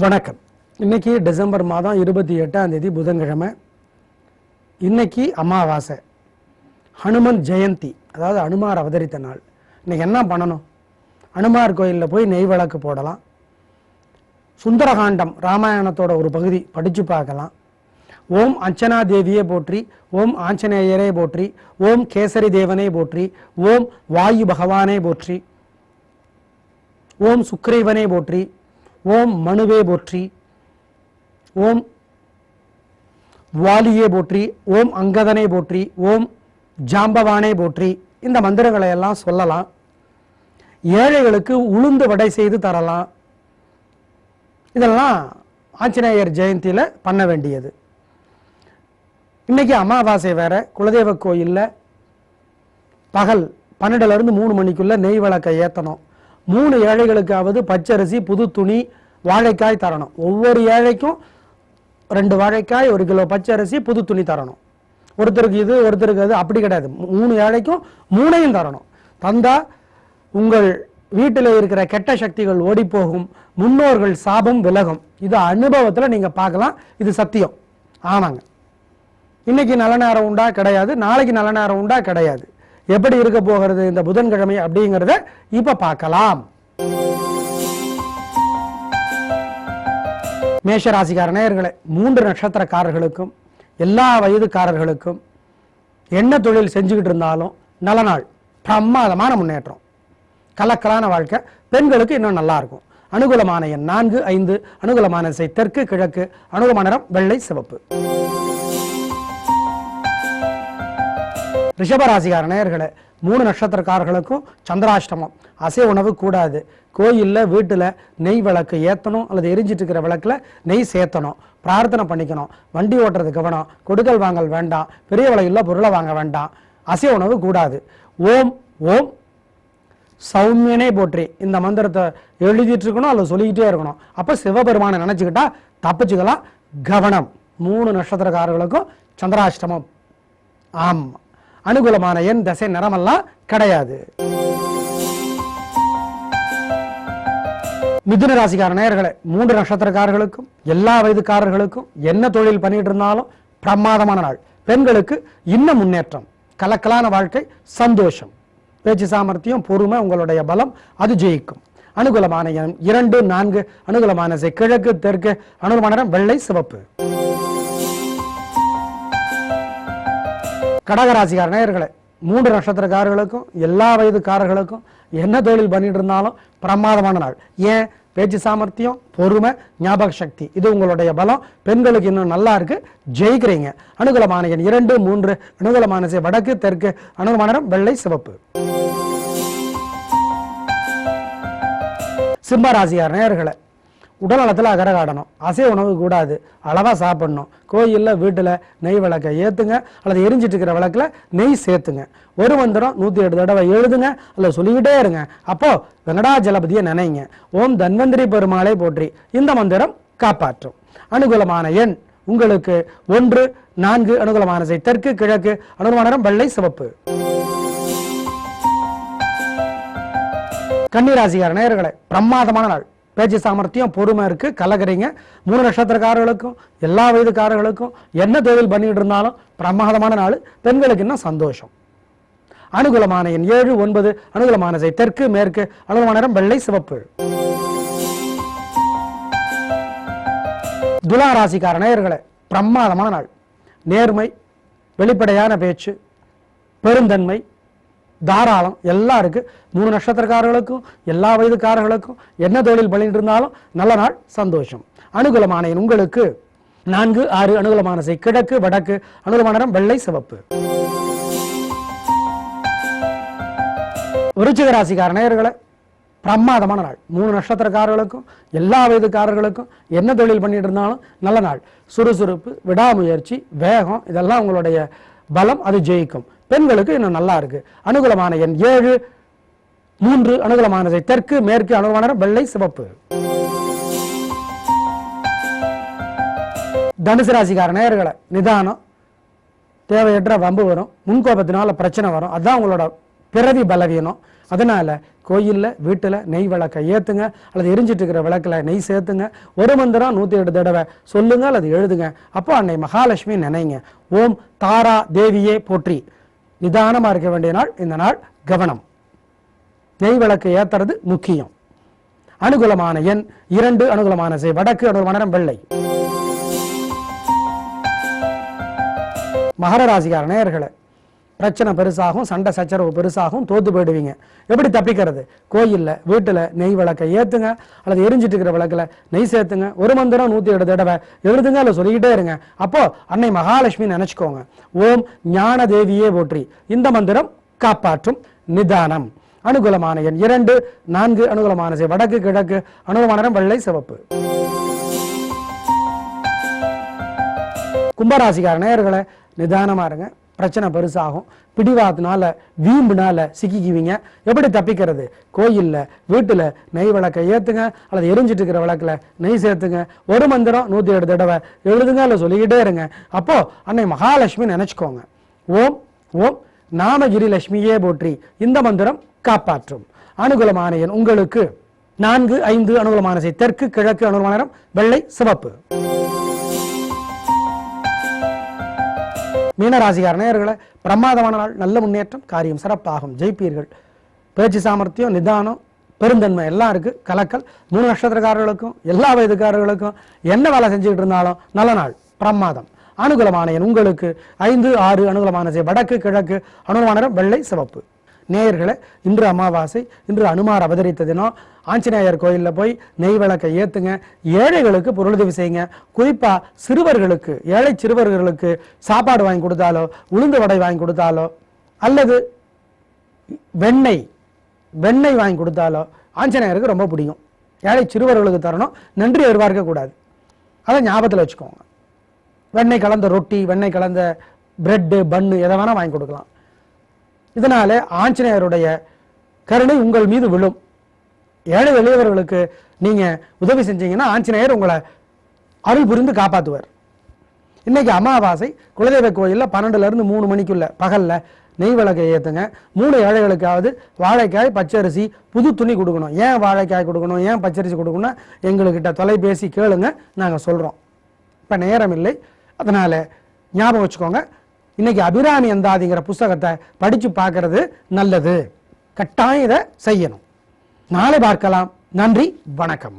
வணக்கம். இன்னைக்கு டிசம்பர் மாதம் 28ஆம் தேதி புதன்கிழமை. இன்னைக்கு அமாவாசை, ஹனுமன் ஜெயந்தி, அதாவது அனுமார் அவதரித்த நாள். இன்னைக்கு என்ன பண்ணணும்? அனுமார் கோயிலில் போய் நெய் விளக்கு போடலாம். சுந்தரகாண்டம் ராமாயணத்தோட ஒரு பகுதி படித்து பார்க்கலாம். ஓம் அஞ்சனா தேவியே போற்றி, ஓம் ஆஞ்சநேயரே போற்றி, ஓம் கேசரி தேவனே போற்றி, ஓம் வாயு பகவானே போற்றி, ஓம் சுக்ரீவனே போற்றி, ஓம் மனுவே போற்றி, ஓம் வாலியே போற்றி, ஓம் அங்கதனே போற்றி, ஓம் ஜாம்பவானே போற்றி. இந்த மந்திரங்களை எல்லாம் சொல்லலாம். ஏழைகளுக்கு உளுந்து வடை செய்து தரலாம். இதெல்லாம் ஆஞ்சநேயர் ஜெயந்தியில் பண்ண வேண்டியது. இன்னைக்கு அமாவாசை வேற. குலதெய்வ கோயிலில் பகல் 12லேருந்து 3 மணிக்குள்ள நெய் விளக்கை ஏற்றணும். 3 ஏழைகளுக்காவது பச்சரிசி, புது துணி, வாழைக்காய் தரணும். ஒவ்வொரு ஏழைக்கும் 2 வாழைக்காய், 1 கிலோ பச்சரிசி, புது துணி தரணும். ஒருத்தருக்கு இது, ஒருத்தருக்கு அது, அப்படி கிடையாது. 3 ஏழைக்கும் 3ஐயும் தரணும். தந்தா உங்கள் வீட்டில் இருக்கிற கெட்ட சக்திகள் ஓடி போகும், முன்னோர்கள் சாபம் விலகும். இது அனுபவத்தில் நீங்க பார்க்கலாம். இது சத்தியம். ஆமாங்க. இன்னைக்கு நல்ல நேரம் உண்டா? கிடையாது. நாளைக்கு நல்ல நேரம் உண்டா? கிடையாது. எப்படி இருக்க போகிறது இந்த புதன்கிழமை அப்படிங்கிறத இப்ப பார்க்கலாம். மேஷராசிக்கார நேயர்களே, 3 நட்சத்திரக்காரர்களுக்கும் எல்லா வயதுக்காரர்களுக்கும் என்ன தொழில் செஞ்சுக்கிட்டு இருந்தாலும் நல்ல நாள், பிரமாதமான முன்னேற்றம், கலக்கலான வாழ்க்கை. பெண்களுக்கு இன்னும் நல்லா இருக்கும். அனுகூலமான எண் 4, 5. அனுகூலமான திசை தெற்கு கிழக்கு. அனுகூலமான நிறம் வெள்ளை சிவப்பு. ரிஷபராசிக்கார நேயர்களே, 3 நட்சத்திரக்காரர்களுக்கும் சந்திராஷ்டமம். அசை உணவு கூடாது. கோயிலில் வீட்டில் நெய் விளக்கு ஏற்றணும், அல்லது எரிஞ்சிட்டு இருக்கிற விளக்குல நெய் சேர்த்தணும். பிரார்த்தனை பண்ணிக்கணும். வண்டி ஓட்டுறது கவனம். கொடுக்கல் வாங்கல் வேண்டாம். பெரிய விலையுள்ள பொருளை வாங்க வேண்டாம். அசை உணவு கூடாது. ஓம் ஓம் சௌமியனே போற்றி இந்த மந்திரத்தை எழுதிட்டு இருக்கணும், அல்லது சொல்லிக்கிட்டே இருக்கணும். அப்போ சிவபெருமானை நினைச்சுக்கிட்டா தப்பிச்சுக்கலாம். கவனம். 3 நட்சத்திரக்காரர்களுக்கும் சந்திராஷ்டமம். ஆமா. அனுகூலமான எண், தசை, நிறமெல்லாம் கிடையாது. மிதுன ராசிக்கார நேயர்களே, 3 நட்சத்திரக்காரர்களுக்கும் எல்லா வயதுக்காரர்களுக்கும் என்ன தொழில் பண்ணிட்டு இருந்தாலும் பிரமாதமான நாள். பெண்களுக்கு இன்னும் முன்னேற்றம், கலக்கலான வாழ்க்கை, சந்தோஷம், பேச்சு சாமர்த்தியம், பொறுமை, உங்களுடைய பலம், அது ஜெயிக்கும். அனுகூலமான எண் 2, 4. அனுகூலமான திசை கிழக்கு தெற்கு. அனுகூலமான நிறம் வெள்ளை சிவப்பு. கடகராசிக்கார நேயர்களே, 3 நட்சத்திரக்காரர்களுக்கும் எல்லா வயதுக்காரர்களுக்கும் என்ன தொழில் பண்ணிட்டு இருந்தாலும் பிரமாதமான நாள். ஏன்? பேச்சு சாமர்த்தியம், பொறுமை, ஞாபக சக்தி, இது உங்களுடைய பலம். பெண்களுக்கு இன்னும் நல்லா இருக்கு, ஜெயிக்கிறீங்க. அனுகூலமான எண் 2, 3. அனுகூலமான திசை வடக்கு தெற்கு. அனுகூலமான நிறம் வெள்ளை சிவப்பு. சிம்மராசியார் நேயர்களே, உடல் நலத்தில் அகரகாடணும். அசை உணவு கூடாது. அளவா சாப்பிடணும். கோயிலில் வீட்டில் நெய் விளக்கை ஏற்றுங்க, அல்லது எரிஞ்சிட்டு இருக்கிற விளக்குல நெய் சேர்த்துங்க. ஒரு மந்திரம் 108 தடவை எழுதுங்க, அல்லது சொல்லிக்கிட்டே இருங்க. அப்போ வெங்கடாஜலபதியை நினைங்க. ஓம் தன்வந்திரி பெருமாளை போற்றி இந்த மந்திரம் காப்பாற்றும். அனுகூலமான எண் உங்களுக்கு 1, 4. அனுகூலமான திசை தெற்கு கிழக்கு. அனுகூலமான நிறம் வெள்ளை சிவப்பு. கன்னிராசிக்கார நேயர்களே, பிரமாதமான நாள். பேச்சு சாமர்த்தியம், பொறுமை இருக்கு, கலகரிங்க. 3 நட்சத்திரக்காரர்களுக்கும் எல்லா வயதுக்காரர்களுக்கும் என்ன தொழில் பண்ணிட்டு இருந்தாலும் பிரமாதமான நாள். பெண்களுக்கு இன்னும் சந்தோஷம். அனுகூலமான எண் 7, 9. அனுகூலமான திசை தெற்கு மேற்கு. அனுகூலமான நிறம் வெள்ளை சிவப்பு. துலா ராசிக்கார நேயர்களே, பிரமாதமான நாள். நேர்மை, வெளிப்படையான பேச்சு, பெருந்தன்மை, தாராளம் எல்லாம் இருக்கு. 3 நட்சத்திரக்காரர்களுக்கும் எல்லா வயதுக்காரர்களுக்கும் என்ன தொழில் பண்ணிட்டு இருந்தாலும் நல்ல நாள், சந்தோஷம். அனுகூலமான எண் உங்களுக்கு 4, 6. அனுகூலமான திசை கிழக்கு வடக்கு. அனுகூலமான நிறம் வெள்ளை சிவப்பு. விருச்சிக ராசிக்கார நேயர்களே, பிரமாதமான நாள். 3 நட்சத்திரக்காரர்களுக்கும் எல்லா வயதுக்காரர்களுக்கும் என்ன தொழில் பண்ணிட்டு இருந்தாலும் நல்ல நாள். சுறுசுறுப்பு, விடாமுயற்சி, வேகம், இதெல்லாம் உங்களுடைய பலம், அது ஜெயிக்கும். பெண்களுக்கு இன்னும் நல்லா இருக்கு. அனுகூலமான எண் 7, 3. அனுகூலமான திசை தெற்கு மேற்கு. அனுகூலமான நிறம் வெள்ளை சிவப்பு. தனுசு ராசிக்கார நேயர்களே, நிதானம், தேவையற்ற வம்பு வரும், முன்கோபத்தினால பிரச்சனை வரும். அதுதான் உங்களோட பிறவி பலவீனம். அதனால கோயிலில் வீட்டில் நெய் விளக்கை ஏற்றுங்க, அல்லது எரிஞ்சிட்டு இருக்கிற விளக்கில் நெய் சேர்த்துங்க. ஒரு மந்திரம் 108 தடவை சொல்லுங்க அல்லது எழுதுங்க. அப்போ அன்னை மகாலட்சுமி நினைங்க. ஓம் தாரா தேவியே போற்றி. நிதானமாக இருக்க வேண்டிய நாள் இந்த நாள். கவனம், நெய் விளக்கு ஏற்றுறது முக்கியம். அனுகூலமான எண் 2, அனுகூலமான திசை வடக்கு, அனுகூலமான நிறம் வெள்ளை. மகர ராசிக்கார நேயர்களே, பிரச்சனை பெருசாகும், சண்டை சச்சரவு பெருசாகும், தோத்து போயிடுவீங்க. எப்படி தப்பிக்கிறது? கோயிலில் வீட்டில் நெய் விளக்கை ஏற்றுங்க, அல்லது எரிஞ்சிட்டு இருக்கிற விளக்கில் நெய் சேர்த்துங்க. ஒரு மந்திரம் 108 தடவை எழுதுங்க, அல்லது சொல்லிக்கிட்டே இருங்க. அப்போ அன்னை மகாலட்சுமி நினைச்சுக்கோங்க. ஓம் ஞான தேவியே போற்றி. இந்த மந்திரம் காப்பாற்றும். நிதானம். அனுகூலமான எண் 2, 4, அனுகூலமான திசை வடக்கு, கிழக்கு, அனுகூலமான நிறம் வெள்ளை, சிவப்பு. கும்பராசிக்கார நேயர்களே, நிதானமா இருங்க. பிரச்சனை பெருசாகும், பிடிவாதத்தினால வீம்புனால சிக்கிக்குவீங்க. எப்படி தப்பிக்கிறது? கோயிலில் வீட்டில் நெய் விளக்கை ஏற்றுங்க, அல்லது எரிஞ்சிட்டு இருக்கிற விளக்கில் நெய் சேர்த்துங்க. ஒரு மந்திரம் 108 தடவை எழுதுங்க, அல்லது சொல்லிக்கிட்டே இருங்க. அப்போ அன்னை மகாலட்சுமி நினைச்சுக்கோங்க. ஓம் ஓம் நாமகிரி லட்சுமியே போற்றி. இந்த மந்திரம் காப்பாற்றும். அனுகூலமான எண் உங்களுக்கு 4, 5, அனுகூலமான திசை தெற்கு, கிழக்கு, அனுகூலமான நிறம் வெள்ளை, சிவப்பு. மீனராசிக்கார நேயர்களே, பிரமாதமான நாள். நல்ல முன்னேற்றம், காரியம் சிறப்பாகும், ஜெயிப்பீர்கள். பேச்சு சாமர்த்தியம், நிதானம், பெருந்தன்மை எல்லாம் இருக்கு. கலக்கல். 3 நட்சத்திரக்காரர்களுக்கும் எல்லா வயதுக்காரர்களுக்கும் என்ன வேலை செஞ்சுக்கிட்டு இருந்தாலும் நல்ல நாள், பிரமாதம். அனுகூலமான எண் உங்களுக்கு 5, 6, அனுகூலமான திசை வடக்கு, கிழக்கு, அனுகூலமான நிறம் வெள்ளை, சிவப்பு. நேயர்களே, இன்று அமாவாசை, இன்று அனுமார் அவதரித்த தினம். ஆஞ்சநேயர் கோயிலில் போய் நெய் விளக்கை ஏற்றுங்க. ஏழைகளுக்கு பொருளுதவி செய்யுங்க. குறிப்பாக சிறுவர்களுக்கு, ஏழை சிறுவர்களுக்கு சாப்பாடு வாங்கி கொடுத்தாலோ, உளுந்து வடை வாங்கி கொடுத்தாலோ, அல்லது வெண்ணெய் வாங்கி கொடுத்தாலோ ஆஞ்சநேயருக்கு ரொம்ப பிடிக்கும். ஏழை சிறுவர்களுக்கு தரணும், நன்றி எதிர்பார்க்க கூடாது. அதை ஞாபகத்தில் வச்சுக்கோங்க. வெண்ணெய் கலந்த ரொட்டி, வெண்ணெய் கலந்த பிரெட்டு, பன்னு எதை வேணால் வாங்கி கொடுக்கலாம். இதனால ஆஞ்சநேயருடைய கருணை உங்கள் மீது விழும். ஏழை எளியவர்களுக்கு நீங்க உதவி செஞ்சீங்கன்னா ஆஞ்சநேயர் உங்களை அருள் புரிந்து காப்பாற்றுவார். இன்னைக்கு அமாவாசை. குலதெய்வ கோயிலில் 12 to 3 மணிக்குள்ள பகல்ல நெய் விளக்கை ஏற்றுங்க. 3 ஏழைகளுக்காவது வாழைக்காய், பச்சரிசி, புது துணி கொடுக்கணும். ஏன் வாழைக்காய் கொடுக்கணும், ஏன் பச்சரிசி கொடுக்கணும், எங்கள்கிட்ட தொலைபேசி கேளுங்க, நாங்கள் சொல்கிறோம். இப்போ நேரம் இல்லை, அதனால ஞாபகம் வச்சுக்கோங்க. இன்னைக்கு அபிராமி அந்தாதிங்கிற புஸ்தகத்தை படித்து பார்க்கறது நல்லது. கட்டாயம் இதை செய்யணும். நாளை பார்க்கலாம். நன்றி, வணக்கம்.